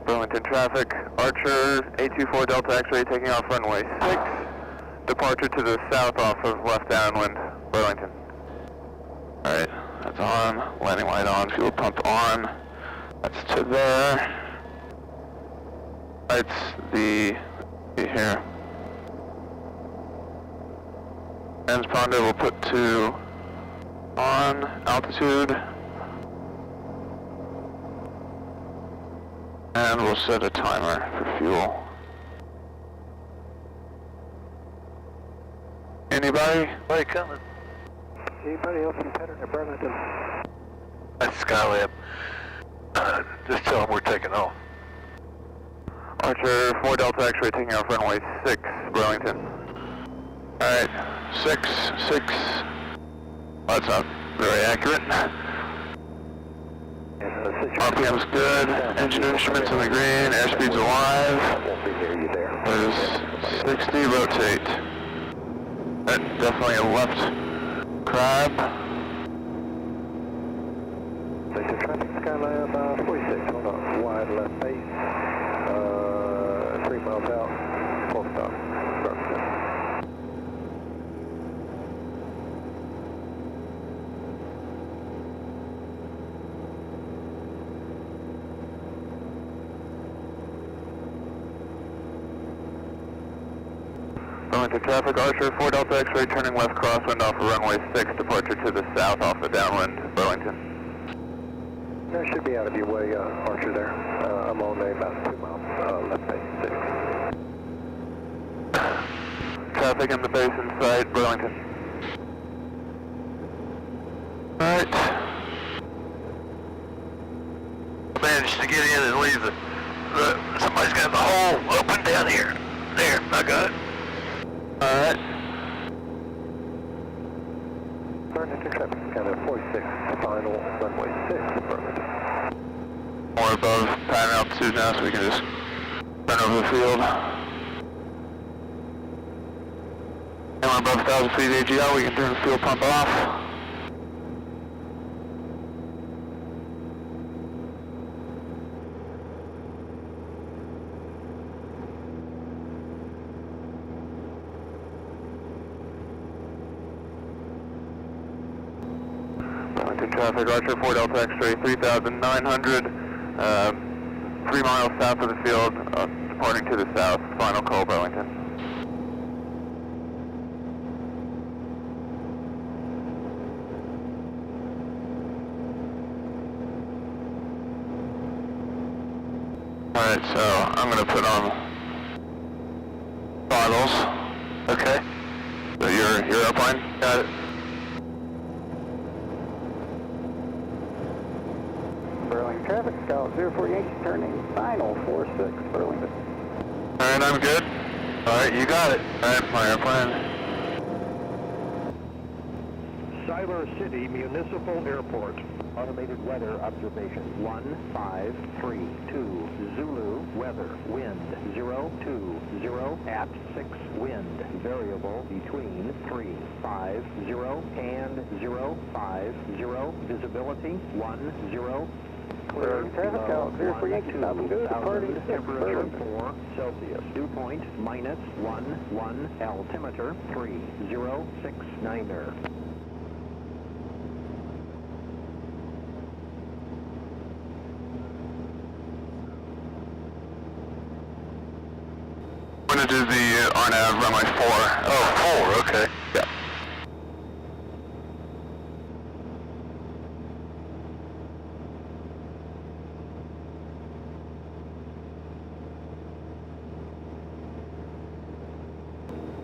Burlington traffic, Archer 824 Delta X-ray taking off runway 6, departure to the south off of left downwind, Burlington. Alright, that's on, landing light on, fuel pump on, that's to there. Lights, here. Transponder we'll put to on, altitude. And we'll set a timer for fuel. Anybody? Anybody coming? Anybody else in pattern at Burlington? That's Skylab. Just tell them we're taking off. Archer 4 Delta X-ray taking off runway 6, Burlington. Alright, 6. That's not very accurate. RPM's good, engine instruments in the green, airspeed's alive. There's 60, rotate. Definitely a left crab. Sector traffic, Skylab 46, hold on, wide left base, 3 miles out, full stop, Burlington. Burlington traffic, Archer 4 Delta X-ray turning left crosswind off of runway 6, departure to the south off of downwind, Burlington. That should be out of your way, Archer there. I'm only about 2 miles left base 6. Traffic in the base in sight, Burlington. Alright. Managed to get in and leave somebody's got the hole open down here. There, I got it. Alright. Burlington traffic, Skylab 46, final runway 6, Burlington. More above pattern altitude now, so we can just turn over the field. And we're above 1,000 feet AGL, we can turn the fuel pump off. Traffic, Archer 4 Delta X-ray 3,900, 3 miles south of the field, departing to the south, final call, Burlington. Alright, so I'm going to put on bottles. Okay. So your airplane? Got it. Burlington traffic, Scout 048, turning final 46, Burlington. Alright, I'm good. Alright, you got it. Alright, my airplane. Siler City Municipal Airport. Automated weather observation. 1532 Zulu weather. Wind 020 at 6 wind. Variable between 350 and 050. Visibility 10. Clear traffic, Scout 048, stopping good, departing temperature 4 Celsius. Dew point -11. Altimeter 3069er. I'm going to do the RNAV runway 4. Oh, 4, okay. Yeah.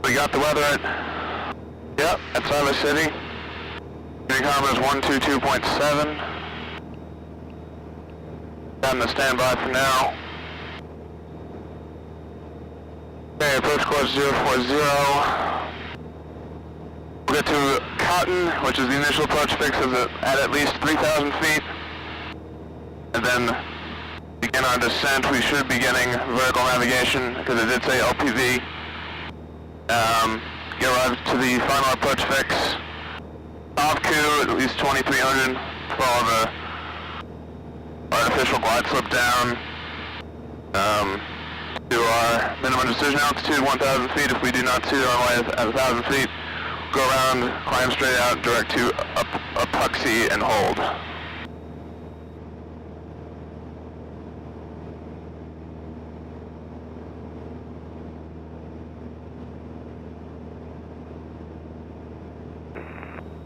We got the weather at, yep, at Siler City. Intercom is 122.7. Got in the standby for now. Okay, approach course 040. We'll get to Cotton, which is the initial approach fix at least 3,000 feet. And then begin our descent. We should be getting vertical navigation because it did say LPV. Get arrived to the final approach fix. OFQ at least 2,300. Follow the artificial glide slope down. To our minimum decision altitude, 1,000 feet. If we do not see the runway at 1,000 feet, go around, climb straight out, direct to epoxy and hold.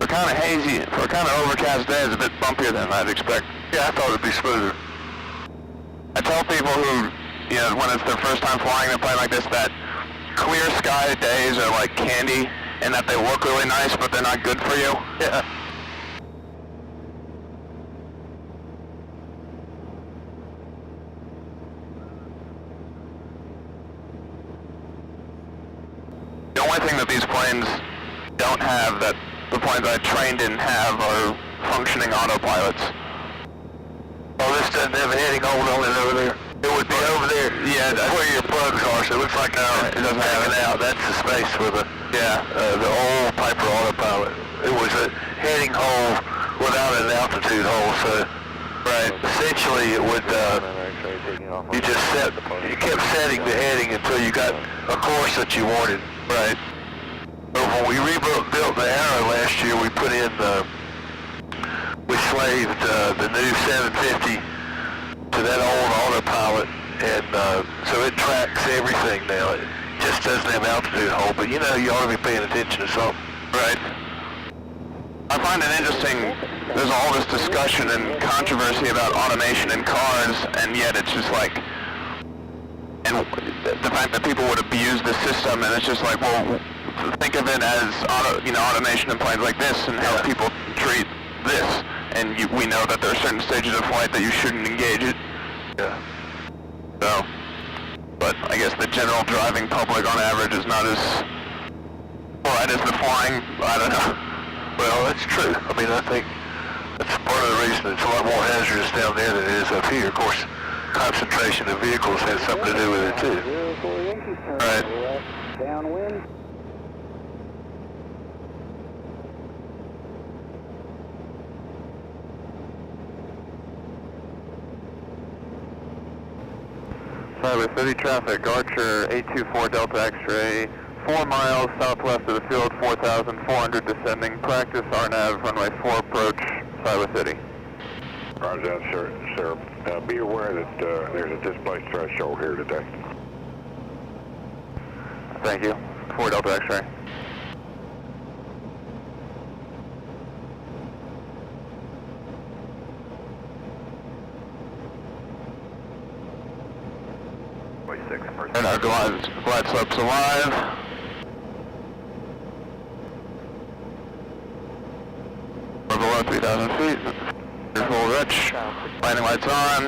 For kind of hazy, for a kind of overcast day, it's a bit bumpier than I'd expect. Yeah, I thought it'd be smoother. I tell people who, you know, when it's their first time flying a plane like this, that clear sky days are like candy, and that they look really nice, but they're not good for you. Yeah. The only thing that these planes don't have, that the planes I trained in have, are functioning autopilots. Oh, this doesn't have a heading hold on it over there. It would be over there. Yeah, That's where your plugs are, so it looks like it doesn't have hanging it. out. That's the space for the old Piper autopilot. It was a heading hole without an altitude hole, so essentially it would you kept setting the heading until you got a course that you wanted. Right. But when we built the Arrow last year, we put in we slaved the new 750 to that old autopilot, and so it tracks everything now. It just doesn't have altitude hold, but you know, you ought to be paying attention to something. Right. I find it interesting, there's all this discussion and controversy about automation in cars, and yet it's just like, and the fact that people would abuse the system, and it's just like, well, think of it as automation in planes like this, and how people treat this, and we know that there are certain stages of flight that you shouldn't engage it. Yeah. So, but I guess the general driving public on average is not as polite as the flying. I don't know. Well, that's true. I mean, I think that's part of the reason it's a lot more hazardous down there than it is up here. Of course, concentration of vehicles has something to do with it too. Right. Downwind. Siler City traffic, Archer 824 Delta X-ray, 4 miles southwest of the field, 4,400 descending, practice RNAV, runway 4 approach, Siler City. Roger that, sir. Be aware that there's a displaced threshold here today. Thank you. 4 Delta X-ray. And our glide slope's alive. We're below 3,000 feet. Full rich. Landing lights on.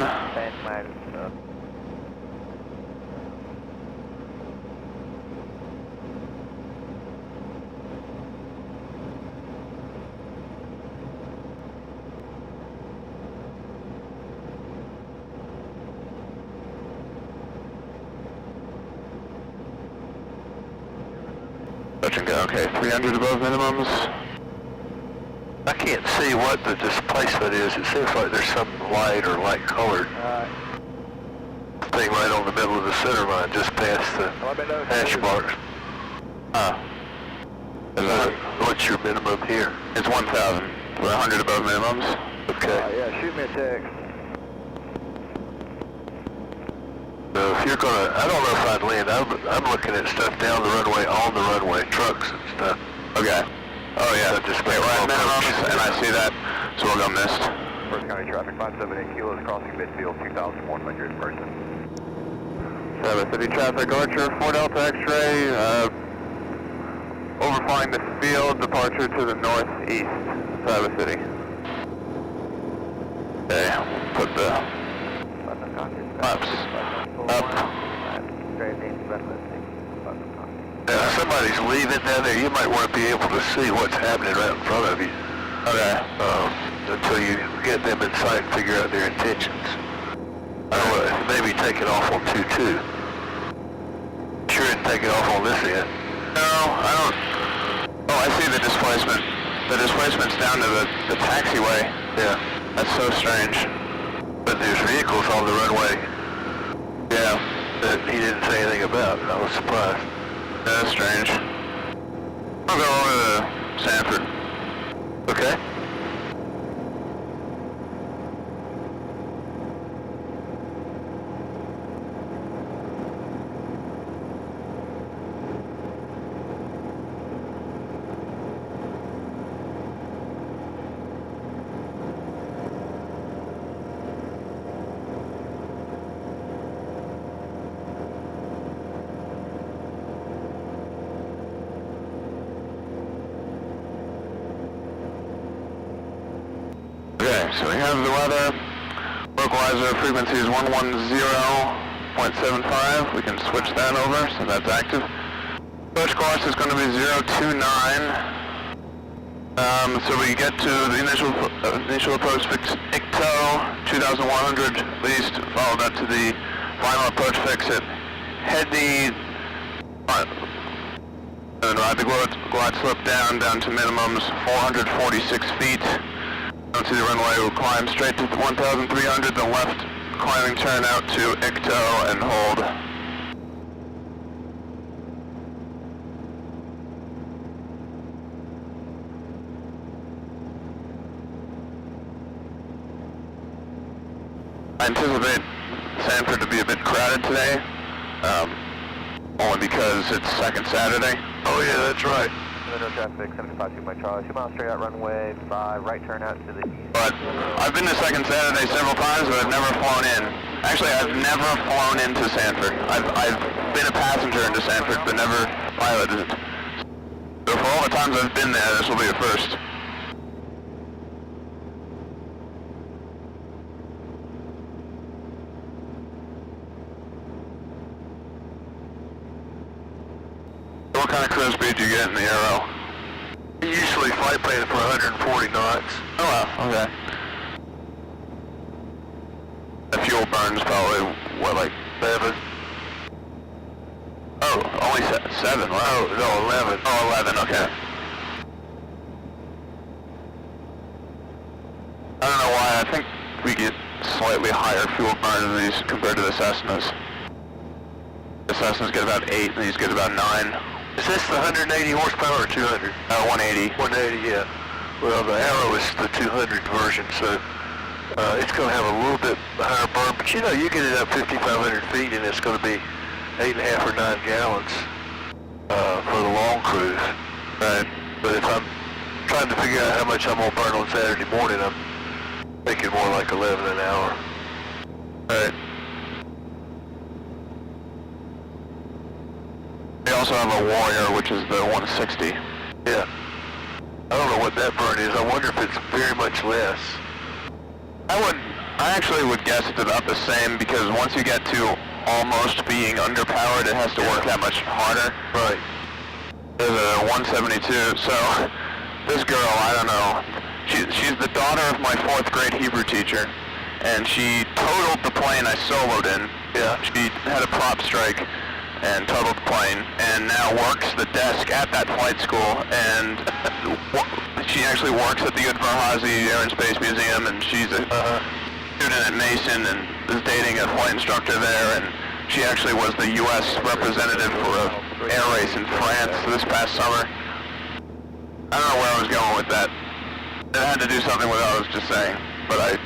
Touch and go. Okay, 300 above minimums. I can't see what the displacement is. It seems like there's some light or light colored thing right on the middle of the center line, just past the hash marks. What's your minimum here? It's 1,000. We're 100 above minimums. Okay. Yeah, shoot me a text. So if you're gonna, I don't know if I'd land. I'm looking at stuff down the runway, on the runway, trucks and stuff. Okay. Oh yeah, Just wait, we're at minimums, and I see that, so we'll go missed. First County traffic, 578 kilos, crossing midfield, 2,100 person. Siler City traffic, Archer, 4 Delta X-ray, overflying the field, departure to the northeast, Siler City. Okay, put the flaps up. Now, if somebody's leaving down there, you might want to be able to see what's happening right in front of you. Okay. Until you get them in sight and figure out their intentions. I don't know, maybe take it off on 2-2. Sure didn't take it off on this end. No, I don't. Oh, I see the displacement. The displacement's down to the taxiway. Yeah. That's so strange. But there's vehicles on the runway. Yeah. that he didn't say anything about. I was surprised. That's strange. I'll go over to Sanford. Okay. Okay, so we have the weather. Localizer frequency is 110.75. We can switch that over, so that's active. Approach course is going to be 029. So we get to the initial approach fix ICTO, 2,100 at least. Follow that to the final approach fix at Heady. And ride the glide slope down to minimums 446 feet. To the runway, we'll climb straight to 1,300, then left climbing turn out to ICTO and hold. I anticipate Sanford to be a bit crowded today, only because it's second Saturday. Oh yeah, that's right. No traffic, 752 Mike Charlie, 2 miles straight out runway 5, right turn out to the east. But I've been to second Saturday several times, but I've never flown in. Actually, I've never flown into Sanford. I've been a passenger into Sanford, but never piloted it. So for all the times I've been there, this will be a first. What kind of cruise speed do you get in the Aero? Usually flight plan for 140 knots. Oh wow, okay. The fuel burn's probably, what, like 7. Oh, only 7, wow. Oh, no, 11. Oh, 11, okay. I don't know why, I think we get slightly higher fuel burn in these compared to the Cessnas. The Cessnas get about 8 and these get about 9. Is this the 180 horsepower or 200? 180. 180, yeah. Well, the Arrow is the 200 version, so it's going to have a little bit higher burn. But you know, you get it up 5,500 feet and it's going to be 8.5 or 9 gallons for the long cruise. Right. But if I'm trying to figure out how much I'm going to burn on Saturday morning, I'm thinking more like 11 an hour. Right. They also have a Warrior, which is the 160. Yeah. I don't know what that burn is. I wonder if it's very much less. I actually would guess it's about the same, because once you get to almost being underpowered, it has to work that much harder. Right. There's a 172, so this girl, I don't know, she's the daughter of my 4th grade Hebrew teacher, and she totaled the plane I soloed in. Yeah. She had a prop strike and totaled the plane, and now works the desk at that flight school, and she actually works at the Udvar-Hazy Air and Space Museum, and she's a student at Mason and is dating a flight instructor there, and she actually was the U.S. representative for an air race in France this past summer. I don't know where I was going with that. It had to do something with what I was just saying, but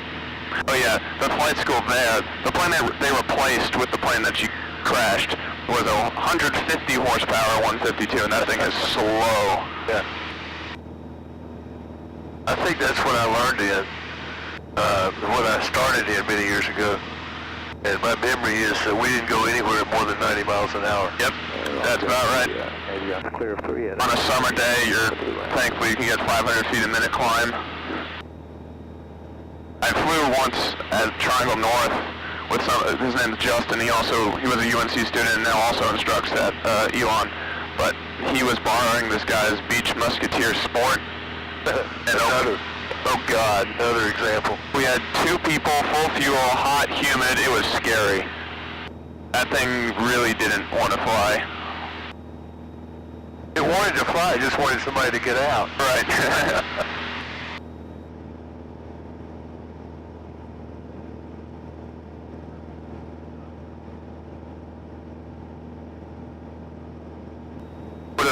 oh yeah, the flight school there, the plane they replaced with the plane that she crashed was a 150 horsepower 152, and that thing is slow. Yeah. I think that's what I learned in, what I started in many years ago. And my memory is that we didn't go anywhere at more than 90 miles an hour. Yep, that's about right. Maybe on the clear of 3. On a summer day, thankfully you can get 500 feet a minute climb. I flew once at Triangle North with his name's Justin. He was a UNC student and now also instructs at Elon. But he was borrowing this guy's Beach Musketeer Sport. Oh God, another example. We had 2 people, full fuel, hot, humid. It was scary. That thing really didn't want to fly. It wanted to fly, it just wanted somebody to get out. Right.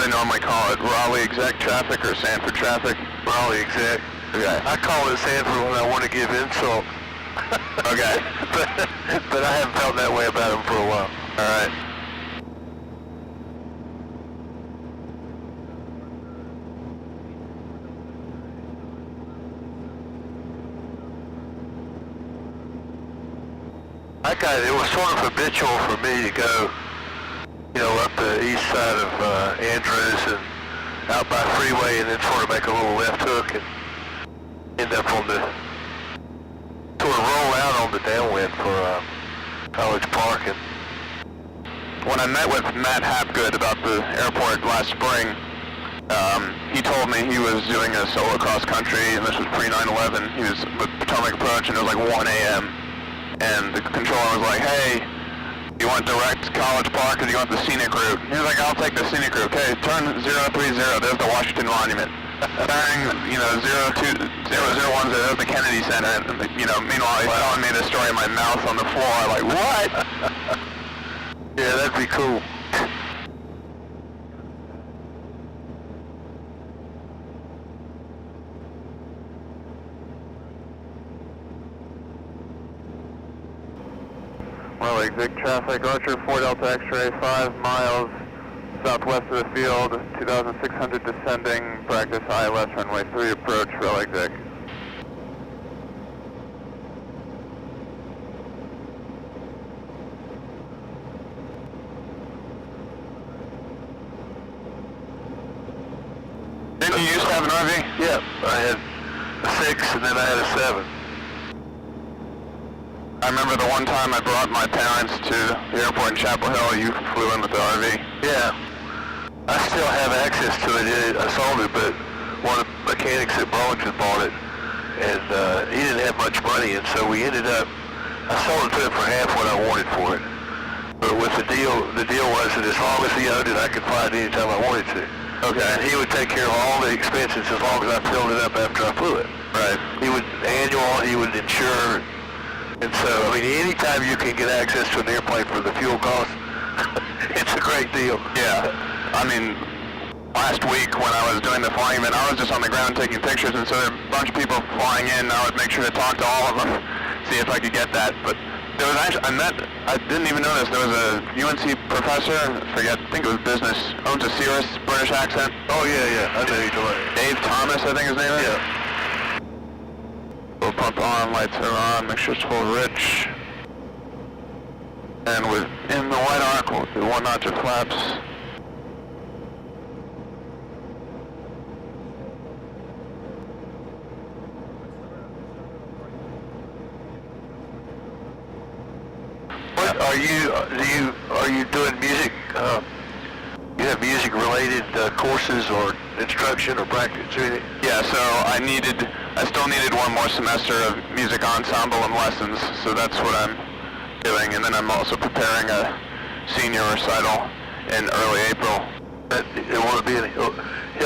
they normally call it? Raleigh Exec traffic or Sanford traffic? Raleigh Exec. Okay. I call it Sanford when I want to give insult. Okay. but I haven't felt that way about them for a while. All right. It was sort of habitual for me to go, you know, up the east side of Andrews and out by freeway and then sort of make a little left hook and end up on the, sort of roll out on the downwind for College Park. And when I met with Matt Hapgood about the airport last spring, he told me he was doing a solo cross country, and this was pre-9/11. He was with Potomac Approach, and it was like 1 a.m. And the controller was like, "Hey, do you want direct College Park or do you want the scenic route?" He was like, "I'll take the scenic route." Okay, turn 030. There's the Washington Monument. Turning, 02010. There's the Kennedy Center. And, meanwhile, he's telling me the story of my mouth on the floor. Like, what? yeah, that'd be cool. Well, exit traffic, Archer 4 Delta X-ray, 5 miles southwest of the field, 2,600 descending, practice high left runway 3 approach, Raleigh exec. Didn't you used to have an RV? Yeah, I had a 6 and then I had a 7. I remember the one time I brought my parents to the airport in Chapel Hill, you flew in with the RV. Yeah, I still have access to it. I sold it, but one of the mechanics at Burlington bought it, and he didn't have much money, and so we ended up, I sold it to him for half what I wanted for it. But with the deal was that as long as he owned it, I could fly it anytime I wanted to. Okay. And he would take care of all the expenses as long as I filled it up after I flew it. Right. He would annual, he would insure. And so, I mean, anytime you can get access to an airplane for the fuel cost, it's a great deal. Yeah. I mean, last week when I was doing the flying event, I was just on the ground taking pictures, and so there were a bunch of people flying in, and I would make sure to talk to all of them, see if I could get that. But there was actually, I didn't even know this, there was a UNC professor, I think it was business, owns a serious British accent. Oh, yeah, I know you're talking about. Dave Thomas, I think his name is. Yeah. We'll pump on, lights are on, make sure it's full rich. And within the white arc, we'll do 1 notch of flaps. What are you doing music? You have music related courses or instruction or practice or anything? Yeah, so I still needed 1 more semester of music ensemble and lessons, so that's what I'm doing. And then I'm also preparing a senior recital in early April. It will be in Hill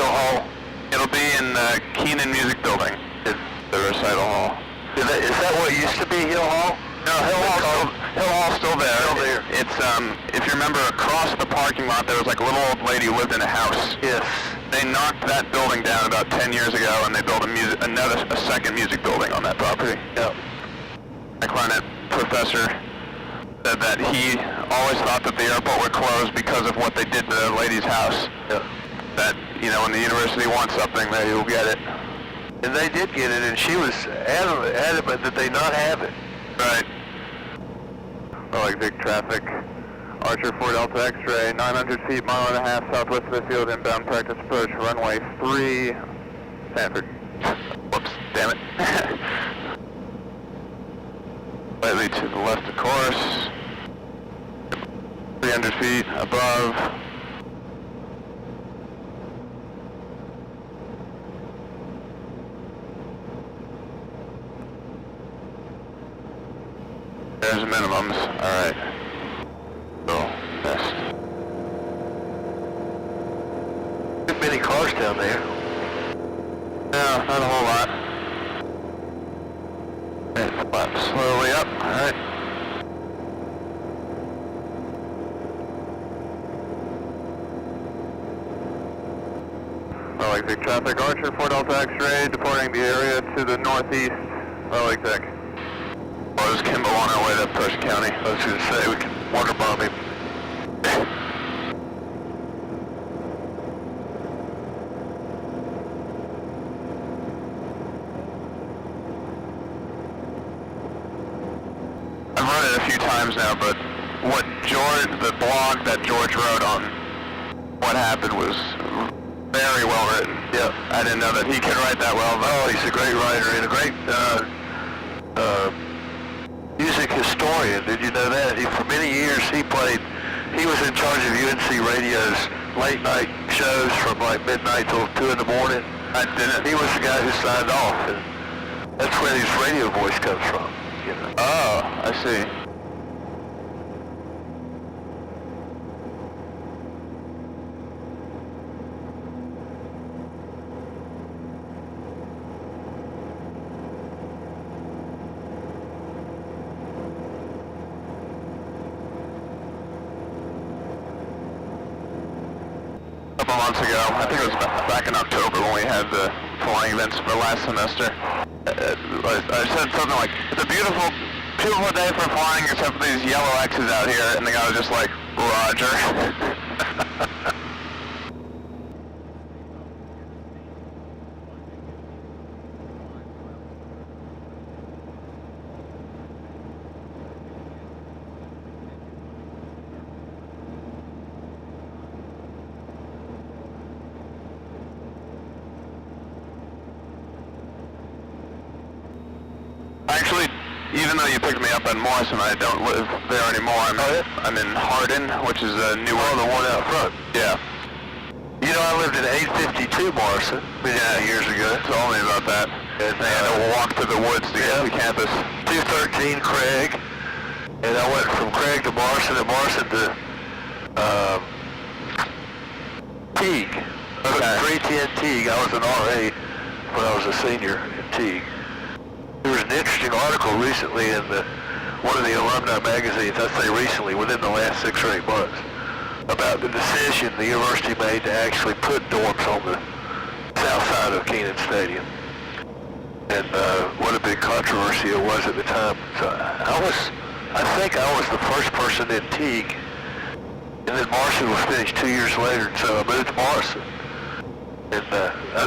Hall? It'll be in the Keenan Music Building, the recital hall. Is that what used to be Hill Hall? No, Hill Hall's still there. Still there. It's, if you remember, across the parking lot there was like a little old lady who lived in a house. Yes. They knocked that building down about 10 years ago, and they built a second music building on that property. Yep. My clarinet professor said that he always thought that the airport would close because of what they did to the lady's house. Yep. That, when the university wants something, they will get it. And they did get it, and she was adamant that they not have it. Right. Well, exit traffic. Archer 4 Delta X-ray, 900 feet, 1.5 miles southwest of the field, inbound practice approach, runway 3, Sanford. Whoops, damn it. Slightly to the left of course. 300 feet above. There's the minimums. Alright. So, missed. Too many cars down there. No, not a whole lot. And flap slowly up. Alright. Perfect. Traffic Archer, 4 Delta X-ray, departing the area to the northeast, Raleigh, Exec. Well, there's Kimball on our way to Percy County. I was going to say we can water bomb him. I've read it a few times now, but what the blog that George wrote on what happened was very well written. Yeah. I didn't know that he could write that well. Oh, he's a great writer and a great music historian. Did you know that? For many years he was in charge of UNC Radio's late night shows from like midnight till 2 in the morning. I didn't. He was the guy who signed off, and that's where his radio voice comes from. You know? Oh, I see. A couple months ago, I think it was back in October when we had the flying events for last semester. I said something like, "It's a beautiful day for flying except for these yellow X's out here," and the guy was just like, "Roger." Actually, even though you picked me up in Morrison, I don't live there anymore. I'm in Hardin, which is a new one. The one out front. Yeah. You know, I lived in 852 Morrison many years ago. Tell me about that. And They had to walk to the woods to get to campus. 213 Craig, and I went from Craig to Morrison and Morrison to Teague. Okay. 310 Teague. I was an RA when I was a senior in Teague. There was an interesting article recently in one of the alumni magazines, I'd say recently, within the last 6 or 8 months, about the decision the university made to actually put dorms on the south side of Kenan Stadium. And what a big controversy it was at the time. So I think I was the first person in Teague, and then Morrison was finished 2 years later, so I moved to Morrison. And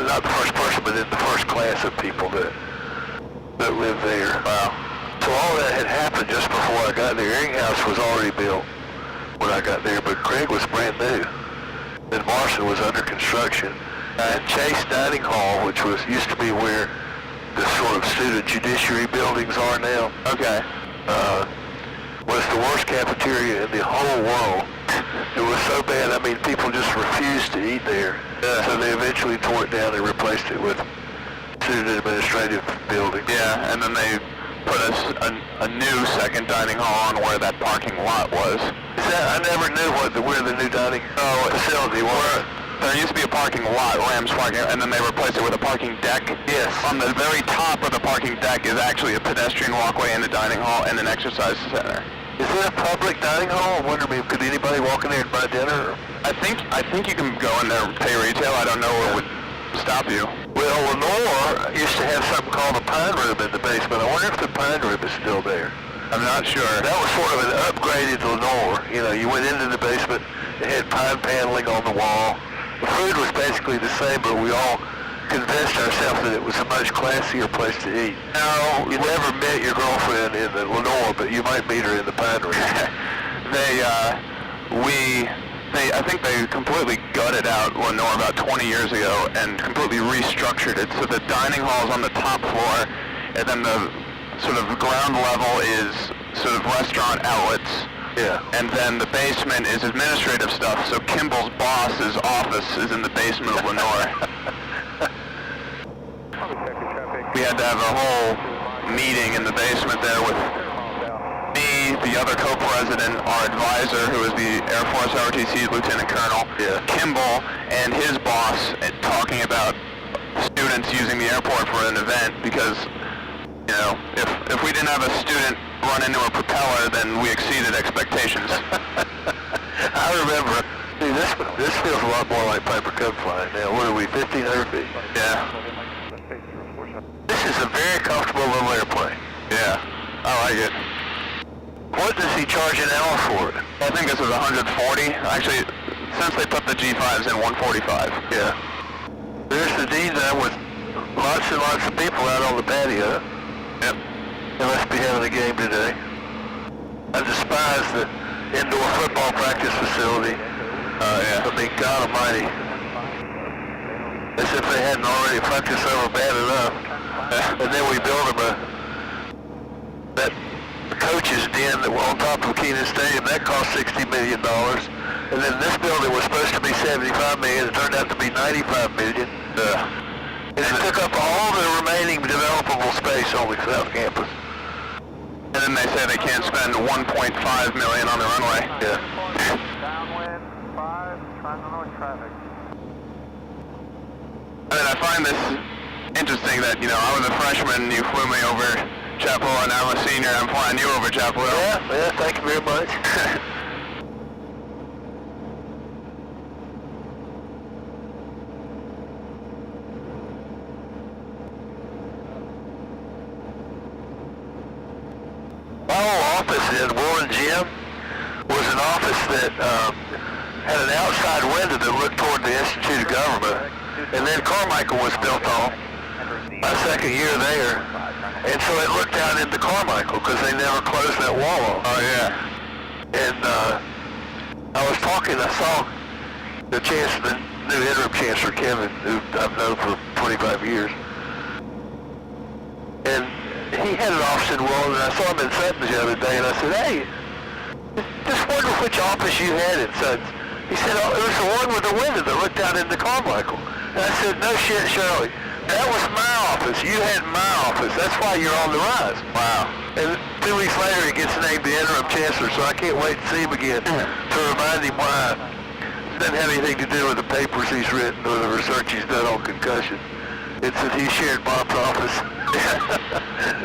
not the first person, but in the first class of people that lived there. Wow. So all that had happened just before I got there. Eringhouse was already built when I got there, but Craig was brand new. Then Morrison was under construction. And Chase Dining Hall, which used to be where the sort of student judiciary buildings are now. Okay. Was the worst cafeteria in the whole world. It was so bad, I mean, people just refused to eat there. So they eventually tore it down and replaced it with student administrative building. Yeah, and then they put a new second dining hall on where that parking lot was. I never knew where the new dining facility was. There used to be a parking lot, Rams parking, and then they replaced it with a parking deck. Yes. On the very top of the parking deck is actually a pedestrian walkway and a dining hall and an exercise center. Is it a public dining hall? I wonder, could anybody walk in there and buy dinner? I think you can go in there and pay retail. I don't know what would stop you. Well, Lenore used to have something called the Pine Room in the basement. I wonder if the Pine Room is still there. I'm not sure. That was sort of an upgraded Lenore. You know, you went into the basement, it had pine paneling on the wall. The food was basically the same, but we all convinced ourselves that it was a much classier place to eat. No, you never met your girlfriend in the Lenore, but you might meet her in the Pine Room. I think they completely gutted out Lenore about 20 years ago and completely restructured it. So the dining hall is on the top floor, and then the sort of ground level is sort of restaurant outlets. Yeah. And then the basement is administrative stuff. So Kimball's boss's office is in the basement of Lenore. We had to have a whole meeting in the basement there with me, the other co-president, our advisor, who is the Air Force ROTC's Lieutenant Colonel, Kimball, and his boss, talking about students using the airport for an event because, you know, if we didn't have a student run into a propeller, then we exceeded expectations. I remember, this feels a lot more like Piper Cub flying now. What are we, 1,500 feet? Yeah. This is a very comfortable little airplane. Yeah. I like it. What does he charge an hour for it? I think this is 140. Actually, since they put the G5s in, 145. Yeah. There's the D9 with lots and lots of people out on the patio. Yep. They must be having a game today. I despise the indoor football practice facility. Yeah. I mean, God almighty. As if they hadn't already fucked us over bad enough. Yeah. And then we built them that coach's den that were on top of Keenan Stadium. That cost $60 million. And then this building was supposed to be $75 million. It turned out to be $95 million. And it took up all the remaining developable space on the South Campus. And then they say they can't spend $1.5 million on the runway. Yeah. Downwind 5, trying to avoid traffic. I mean, I find this interesting that, you know, I was a freshman, you flew me over Chapel Hill, and now I'm a senior, I'm flying you over Chapel Hill. Yeah, thank you very much. My old office in Warren Gym was an office that had an outside window that looked toward the Institute of Government. And then Carmichael was built on my second year there. And so it looked out into Carmichael because they never closed that wall off. Oh, yeah. And I was talking, I saw the new interim chancellor, Kevin, who I've known for 25 years. And he had an office in Warren, and I saw him in Sutton's the other day, and I said, hey, just wonder which office you had in Sutton's. He said, oh, it was the one with the window that looked out into Carmichael. And I said, no shit, Shirley. That was my office. You had my office. That's why you're on the rise. Wow. And 2 weeks later, he gets named the interim chancellor, so I can't wait to see him again to remind him why it doesn't have anything to do with the papers he's written or the research he's done on concussion. It's that he shared Bob's office.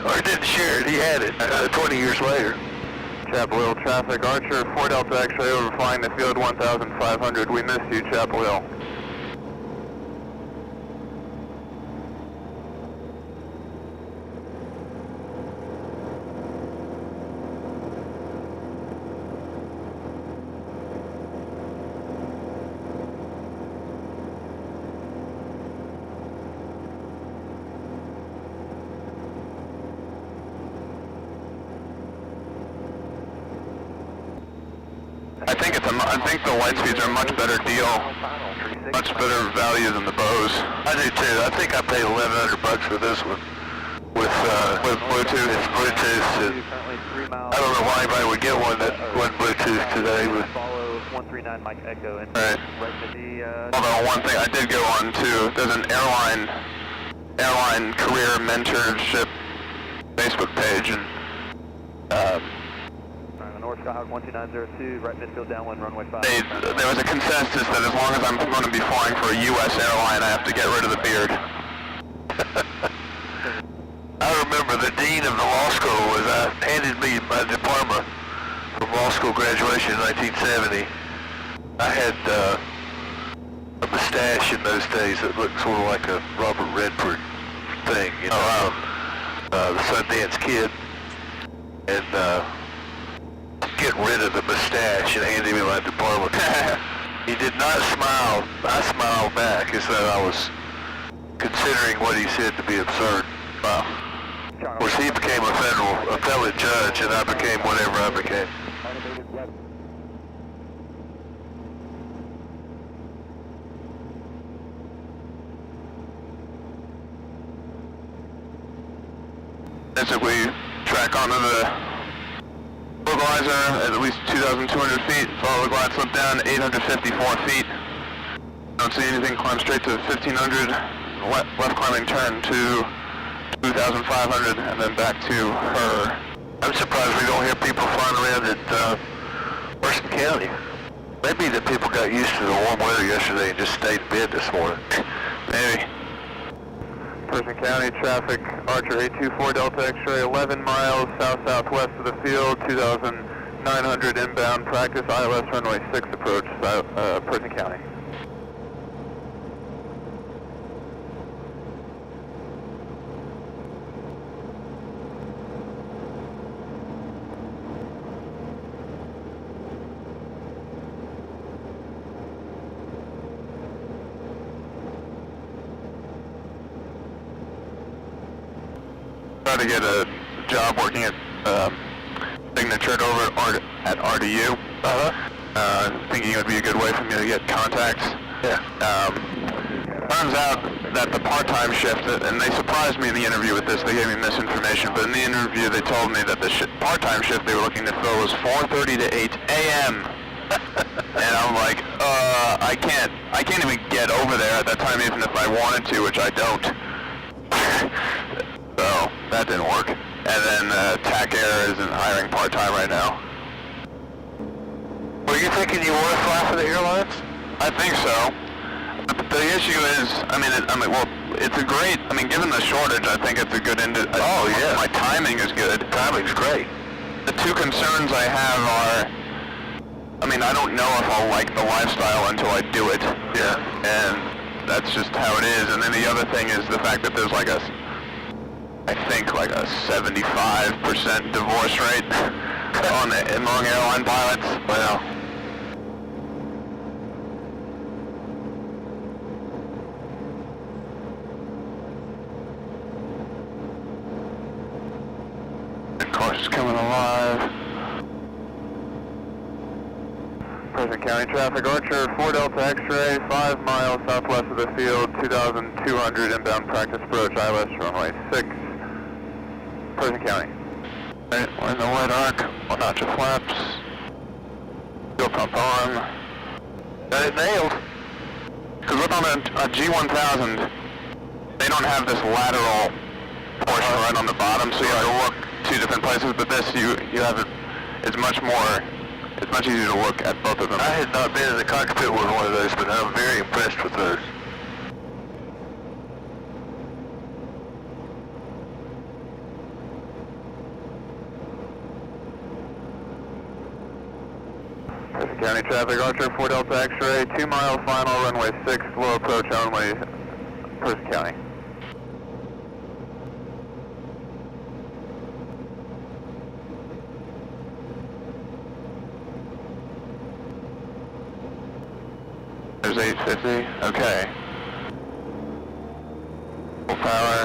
Or didn't share it, he had it 20 years later. Chapel Hill traffic, Archer, 4 Delta X-ray overflying the field 1,500. We missed you, Chapel Hill. I think the light speeds are a much better deal, much better value than the Bose. I do too. I think I paid $1,100 for this one with Bluetooth. It's Bluetooth. I don't know why anybody would get one that wasn't Bluetooth today. But Follow 139 Mike Echo and right. right to the Although one thing I did go on to, there's an airline career mentorship Facebook page, and North Skyhawk 12902, right midfield downwind runway 5. there was a consensus that as long as I'm going to be flying for a U.S. airline, I have to get rid of the beard. I remember the dean of the law school handed me my diploma from law school graduation in 1970. I had a mustache in those days that looked sort of like a Robert Redford thing, you know, the Sundance Kid, and get rid of the mustache and handed me my diploma. He did not smile. I smiled back as though I was considering what he said to be absurd. Wow. Of course, he became a appellate judge, and I became whatever I became. As if we track onto the localizer at least 2,200 feet, follow the glide slope down 854 feet. Don't see anything, climb straight to 1,500, left climbing turn to 2,500, and then back to her. I'm surprised we don't hear people flying around at Western County. Maybe the people got used to the warm weather yesterday and just stayed in bed this morning. Maybe. Person County traffic, Archer 824 Delta X-ray, 11 miles south-southwest of the field, 2,900 inbound practice, ILS runway 6 approach, Person County. tried to get a job working at Signature over at RDU. Thinking it would be a good way for me to get contacts. Yeah. Turns out that the part-time shift, and they surprised me in the interview with this, they gave me misinformation, but in the interview they told me that the part-time shift they were looking to fill was 4:30 to 8 a.m. And I'm like, I can't even get over there at that time even if I wanted to, which I don't. So, that didn't work. And then TAC Air isn't hiring part-time right now. Were you thinking you want to fly for the airlines? I think so. But the issue is, it's a great, given the shortage, I think it's a good Oh, yeah. My timing is good. Timing's great. The two concerns I have are, I don't know if I'll like the lifestyle until I do it. Yeah. And that's just how it is. And then the other thing is the fact that there's I think a 75% divorce rate among airline pilots. Well, of course, it's coming alive. Present County traffic, Archer 4 Delta X-ray, 5 miles southwest of the field, 2,200 inbound practice approach, ILS runway 6. Present County. Right, we're in the white arc, we'll notch your flaps. Fuel pump on. Got it nailed. Because look on a G1000, they don't have this lateral portion right on the bottom, so you have to look two different places, but this, you have it, it's much easier to look at both of them. I had not been in the cockpit with one of those, but I'm very impressed with those. Present County traffic, Archer 4 Delta X-ray, 2 mile final, runway 6, slow approach only, Present County. There's 850, okay. Full power.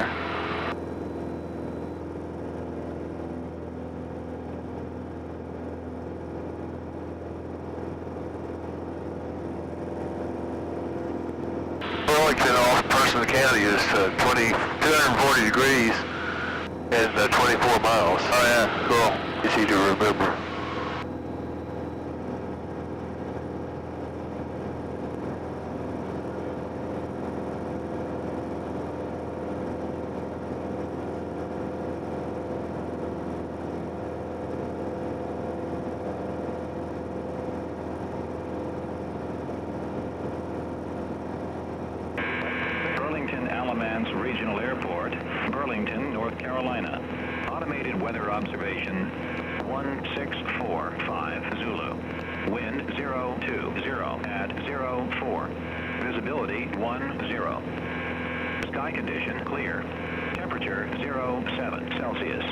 Burlington off Person County is 240 degrees and 24 miles. Oh yeah, cool. Easy to remember. Burlington Alamance Regional Airport, Burlington, North Carolina. Automated weather observation 1645 Zulu. Wind 020 at 04. Visibility 10. Sky condition clear. Temperature 07 Celsius.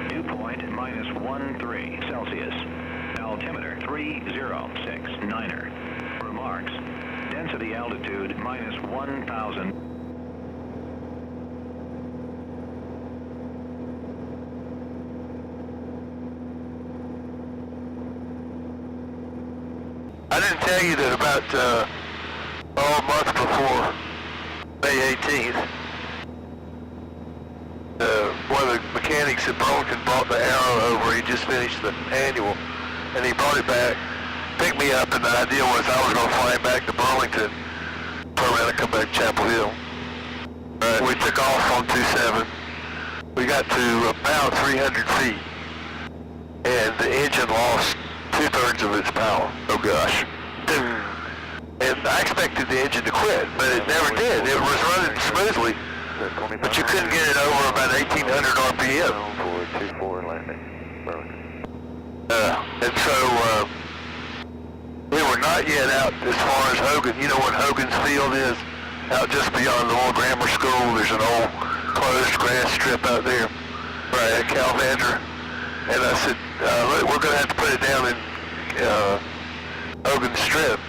Dew point -13 Celsius. Altimeter 3069er. Remarks. Density altitude -1000. I didn't tell you that about a month before May 18th, one of the mechanics at Burlington brought the Arrow over. He just finished the annual, and he brought it back, picked me up, and the idea was I was going to fly back to Burlington, turn around and come back to Chapel Hill. We took off on 27. We got to about 300 feet, and the engine lost 2/3 of its power. Oh gosh. And I expected the engine to quit, but it never did. It was running smoothly, but you couldn't get it over about 1,800 RPM. And so we were not yet out as far as Hogan. You know what Hogan's Field is? Out just beyond the old grammar school. There's an old closed grass strip out there, right at Calvandra. And I said, we're going to have to put it down in Hogan Strip,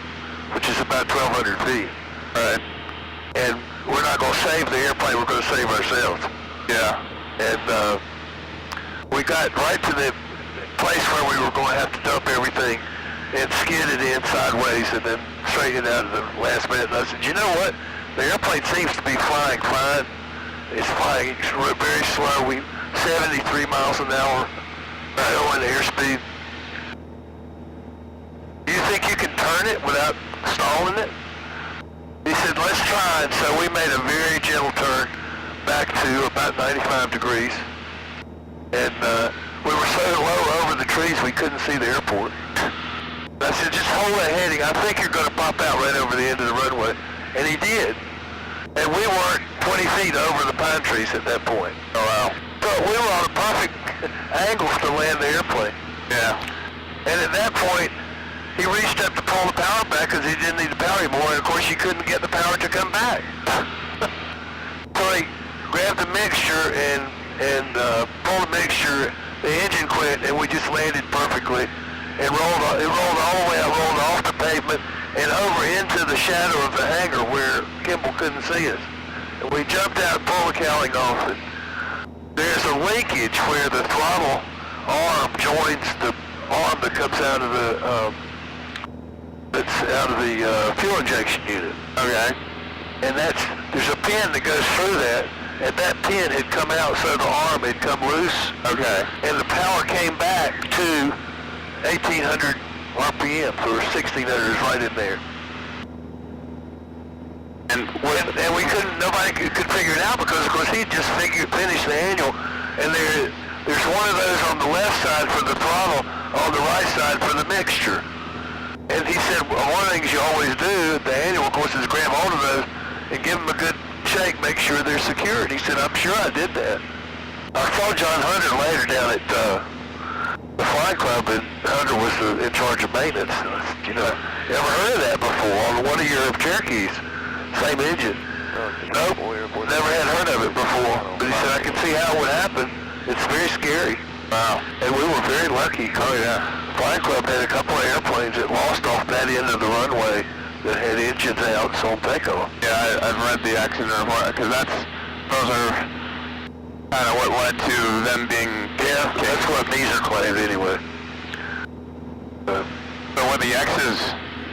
which is about 1,200 feet. Right. And we're not going to save the airplane, we're going to save ourselves. Yeah. And we got right to the place where we were going to have to dump everything and skidded in sideways and then straightened out at the last minute. And I said, you know what? The airplane seems to be flying fine. It's flying very slow. 73 miles an hour, going airspeed. Do you think you can turn it without stalling it? He said, let's try. And so we made a very gentle turn back to about 95 degrees. And we were so low over the trees we couldn't see the airport. I said, just hold that heading. I think you're going to pop out right over the end of the runway. And he did. And we weren't 20 feet over the pine trees at that point. Oh, wow. So we were on a perfect angle to land the airplane. Yeah. And at that point, he reached up to pull the power back because he didn't need the power anymore. And of course, you couldn't get the power to come back. So he grabbed the mixture and pulled the mixture. The engine quit, and we just landed perfectly. And it rolled all the way out, rolled off the pavement and over into the shadow of the hangar where Kimball couldn't see us. And we jumped out and pulled the cowling off it. There's a linkage where the throttle arm joins the arm that comes out of the fuel injection unit. Okay. And there's a pin that goes through that, and that pin had come out, so the arm had come loose. Okay. And the power came back to 1,800 RPM, or 1,600 is right in there. And we couldn't, nobody could figure it out because, of course, he just finished the annual, and there's one of those on the left side for the throttle, on the right side for the mixture. And he said, well, one of the things you always do at the annual, of course, is grab hold of those and give them a good shake, make sure they're secured. He said, I'm sure I did that. I saw John Hunter later down at the flying club, and Hunter was in charge of maintenance. And I said, you know, ever heard of that before on one of your Cherokees? Same engine. Nope, never had heard of it before. But he said, I can see how it would happen. It's very scary. Wow. And we were very lucky. Oh, yeah. Flying Club had a couple of airplanes that lost off that end of the runway that had engines out, so takeoff. Yeah, I've read the accident report, because those are kind of what led to them being... Yeah, that's what Meeser claimed anyway. So were the X's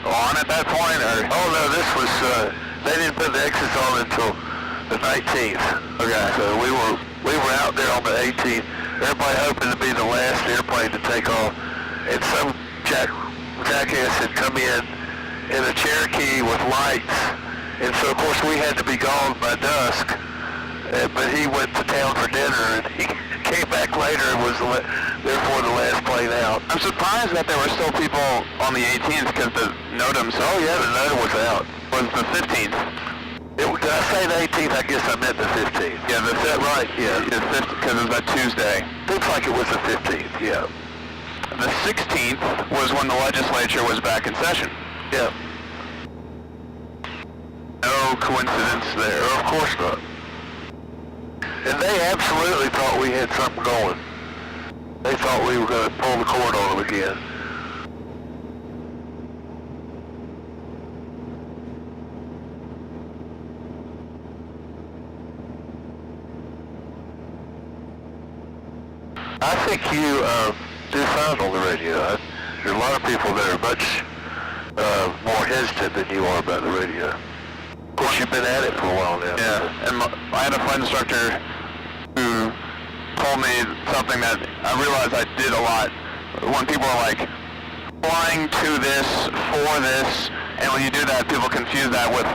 on at that point, or...? Oh, no, this was... they didn't put the X's on until the 19th. Okay. So we were out there on the 18th. Everybody hoping to be the last airplane to take off. And some jackass had come in a Cherokee with lights. And so, of course, we had to be gone by dusk. But he went to town for dinner, and he came back later and was therefore the last plane out. I'm surprised that there were still people on the 18th, because the NOTAM... Oh, yeah, the NOTAM was out. Was the 15th. Did I say the 18th? I guess I meant the 15th. Yeah, Is that right? Yeah. The 15th, because it was that Tuesday. Looks like it was the 15th, yeah. The 16th was when the legislature was back in session. Yeah. No coincidence there. Of course not. And they absolutely thought we had something going. They thought we were going to pull the cord on them again. I think you do fine on the radio. There's a lot of people that are much more hesitant than you are about the radio. Of course, you've been at it for a while now. Yeah, and I had a flight instructor who told me something that I realized I did a lot. When people are like, flying to this, for this, and when you do that, people confuse that with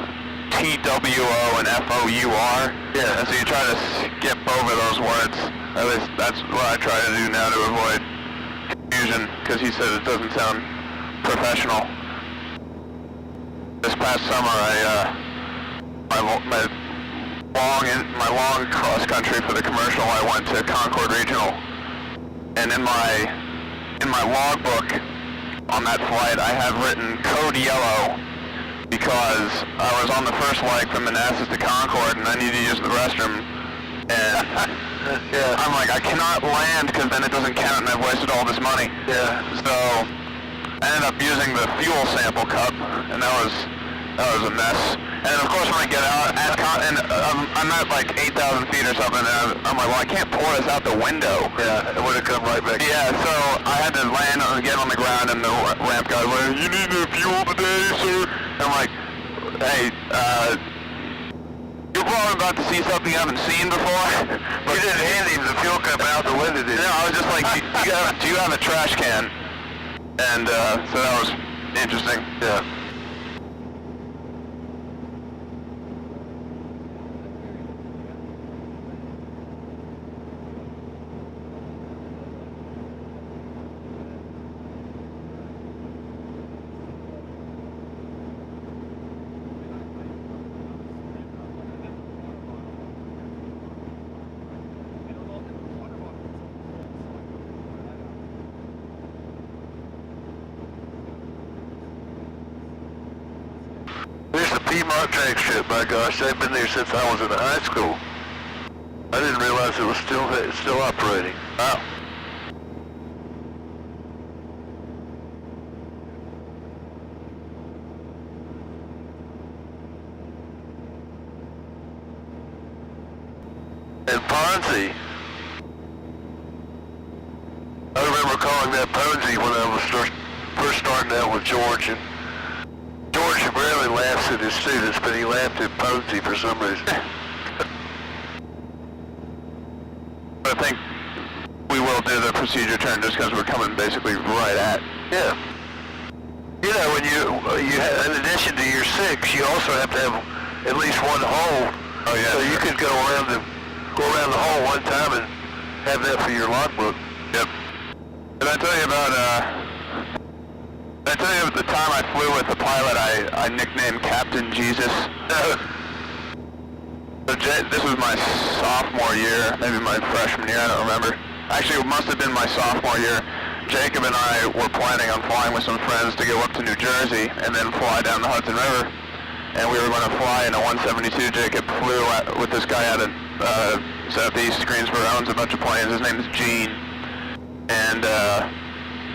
TWO and FOUR. Yeah. And so you try to skip over those words. At least that's what I try to do now to avoid confusion, because he said it doesn't sound professional. This past summer, my long cross country for the commercial, I went to Concord Regional, and in my logbook on that flight, I have written code yellow, because I was on the first leg from Manassas to Concord, and I needed to use the restroom, and yeah. I'm like, I cannot land, because then it doesn't count, and I've wasted all this money. Yeah. So I ended up using the fuel sample cup, and that was a mess. And of course, when I get out, I'm at like 8,000 feet or something, and I'm like, well, I can't pour this out the window. Yeah, it would have come right back. Yeah, so I had to get on the ground, and the ramp guy was like, you need the fuel today, sir? I'm like, hey, you're probably about to see something you haven't seen before. But you didn't hand him the fuel cup out the window, did you? No, I was just like, do you have a trash can? And so that was interesting. Yeah. There's the Piedmont drag strip, my gosh, they've been there since I was in high school. I didn't realize it was still operating. Wow. And Ponzi. I remember calling that Ponzi when I was first starting out with George, and George rarely laughs at his students, but he laughed at Ponzi for some reason. I think we will do the procedure turn just because we're coming basically right at. Yeah. You know, when you in addition to your 6, you also have to have at least one hole. Oh yeah. So you could go around the hole one time and have that for your logbook. Yep. Did I tell you about the time I flew with the pilot I nicknamed Captain Jesus? This was my sophomore year, maybe my freshman year, I don't remember. Actually, it must have been my sophomore year. Jacob and I were planning on flying with some friends to go up to New Jersey and then fly down the Hudson River. And we were going to fly in a 172. Jacob flew with this guy out of Southeast Greensboro, owns a bunch of planes. His name is Gene. And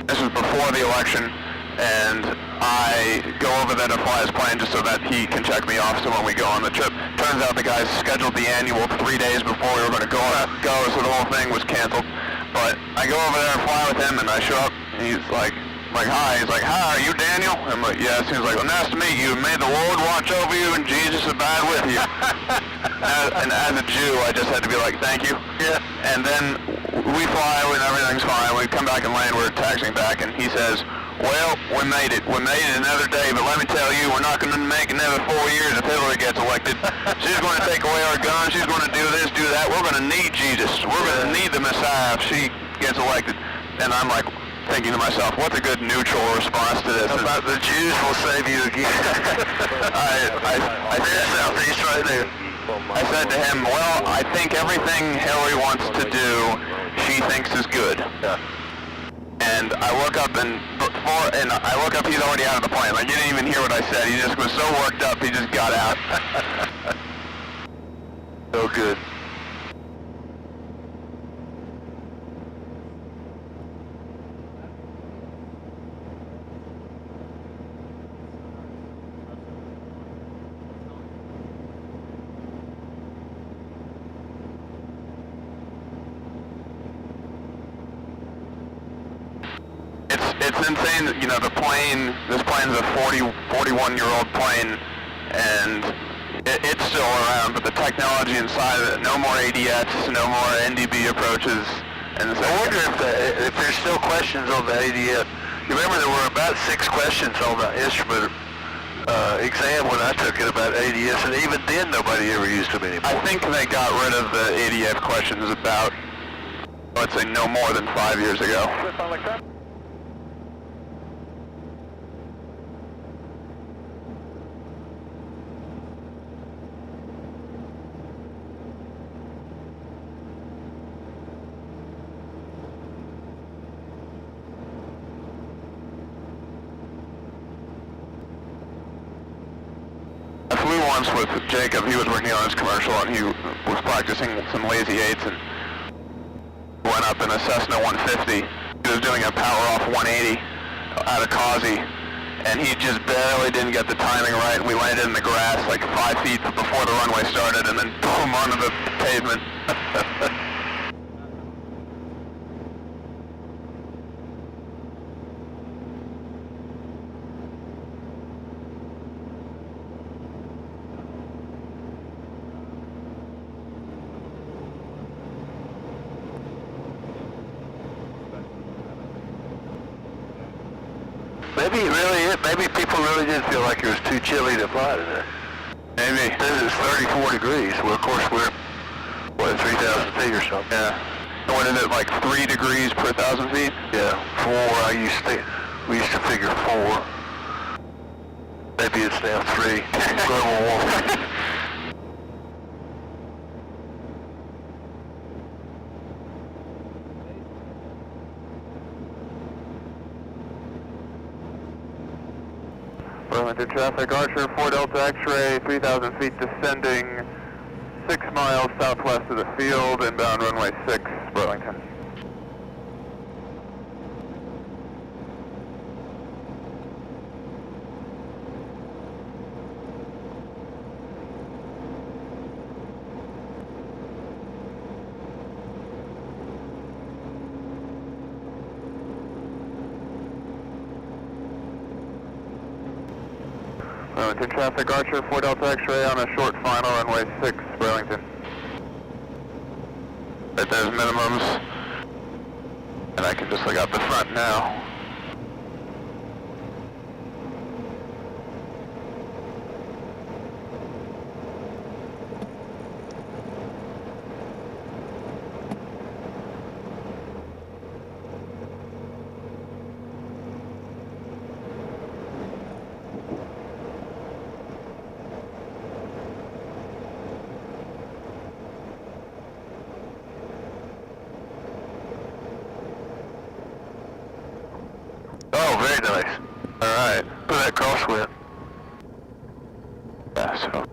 this was before the election. And I go over there to fly his plane just so that he can check me off so when we go on the trip. Turns out the guys scheduled the annual 3 days before we were going to go, so the whole thing was canceled. But I go over there and fly with him, and I show up, and he's like, hi. He's like, hi, are you Daniel? I'm like, yes. He's like, well, nice to meet you. May the Lord watch over you, and Jesus abide with you. And as a Jew, I just had to be like, thank you. Yeah. And then we fly, and everything's fine. We come back and land. We're taxiing back, and he says, well, we made it. We made it another day, but let me tell you, we're not going to make another 4 years if Hillary gets elected. She's going to take away our guns. She's going to do this, do that. We're going to need Jesus. We're going to need the Messiah if she gets elected. And I'm like thinking to myself, what's a good neutral response to this? About the Jews will save you again. I said Southeast right there. I said to him, well, I think everything Hillary wants to do, she thinks is good. Yeah. And I look up he's already out of the plane. Like, you didn't even hear what I said. He just was so worked up, he just got out. So good. It's insane that, this plane's a 41-year-old plane, and it's still around, but the technology inside of it, no more ADS, no more NDB approaches. And I wonder if there's still questions on the ADS. You remember there were about 6 questions on the instrument exam when I took it about ADS, and even then nobody ever used them anymore. I think they got rid of the ADF questions about, let's say, no more than 5 years ago. With Jacob, he was working on his commercial and he was practicing some lazy eights and went up in a Cessna 150. He was doing a power off 180 out of Causey, and he just barely didn't get the timing right. We landed in the grass like 5 feet before the runway started, and then boom, onto the pavement. Maybe people really did feel like it was too chilly to fly today. Maybe. This is 34 degrees. Well, of course, we're, what, 3,000 feet or something? Yeah. What is it, like 3 degrees per 1,000 feet? Yeah, 4. We used to figure 4. Maybe it's now 3. Global warming. Burlington traffic, Archer 4 Delta X-ray, 3,000 feet descending, 6 miles southwest of the field, inbound runway 6, Burlington. Burlington traffic, Archer 4 Delta X-ray on a short final, runway 6, Burlington. Right there's minimums, and I can just look out the front now. Oh, very nice. All right. Put that crosswind. Yeah, so.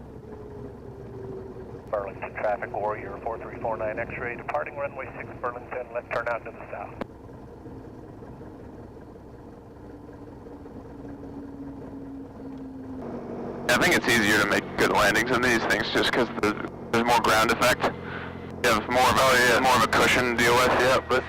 Burlington traffic, Warrior 4349 X-ray, departing runway 6 Burlington, left turn out to the south. I think it's easier to make good landings in these things just because there's more ground effect. You have more of a cushion to deal with. Yeah, but